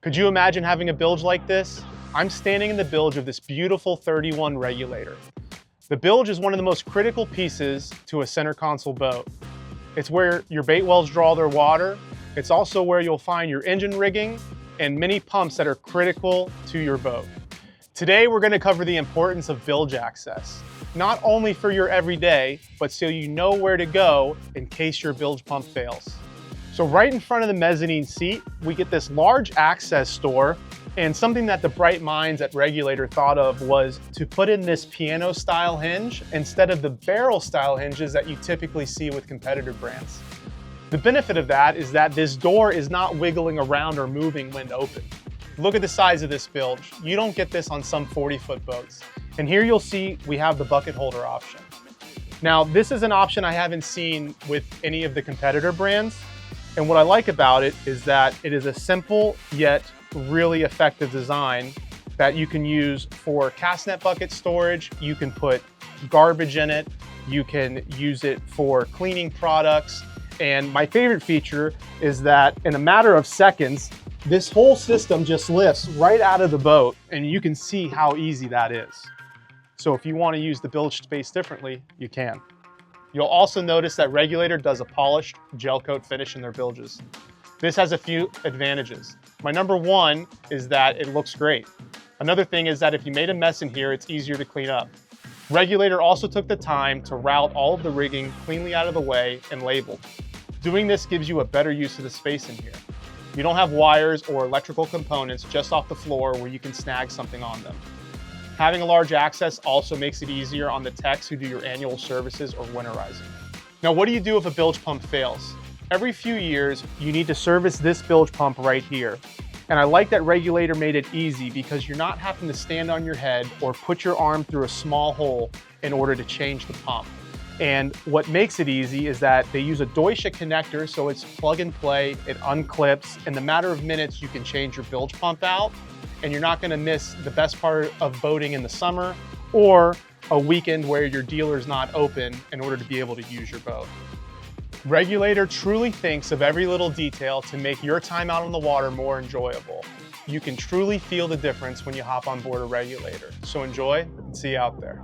Could you imagine having a bilge like this? I'm standing in the bilge of this beautiful 31 Regulator. The bilge is one of the most critical pieces to a center console boat. It's where your bait wells draw their water. It's also where you'll find your engine rigging and many pumps that are critical to your boat. Today, we're going to cover the importance of bilge access, not only for your everyday, but so you know where to go in case your bilge pump fails. So right in front of the mezzanine seat, we get this large access door, and something that the bright minds at Regulator thought of was to put in this piano style hinge instead of the barrel style hinges that you typically see with competitor brands. The benefit of that is that this door is not wiggling around or moving when open. Look at the size of this bilge. You don't get this on some 40-foot boats. And here you'll see we have the bucket holder option. Now, this is an option I haven't seen with any of the competitor brands. And what I like about it is that it is a simple yet really effective design that you can use for cast net bucket storage. You can put garbage in it. You can use it for cleaning products. And my favorite feature is that in a matter of seconds, this whole system just lifts right out of the boat, and you can see how easy that is. So if you want to use the bilge space differently, you can. You'll also notice that Regulator does a polished gel coat finish in their bilges. This has a few advantages. My number one is that it looks great. Another thing is that if you made a mess in here, it's easier to clean up. Regulator also took the time to route all of the rigging cleanly out of the way and labeled. Doing this gives you a better use of the space in here. You don't have wires or electrical components just off the floor where you can snag something on them. Having a large access also makes it easier on the techs who do your annual services or winterizing. Now, what do you do if a bilge pump fails? Every few years, you need to service this bilge pump right here. And I like that Regulator made it easy because you're not having to stand on your head or put your arm through a small hole in order to change the pump. And what makes it easy is that they use a Deutsche connector, so it's plug and play, it unclips. In the matter of minutes, you can change your bilge pump out, and you're not gonna miss the best part of boating in the summer or a weekend where your dealer's not open in order to be able to use your boat. Regulator truly thinks of every little detail to make your time out on the water more enjoyable. You can truly feel the difference when you hop on board a Regulator. So enjoy and see you out there.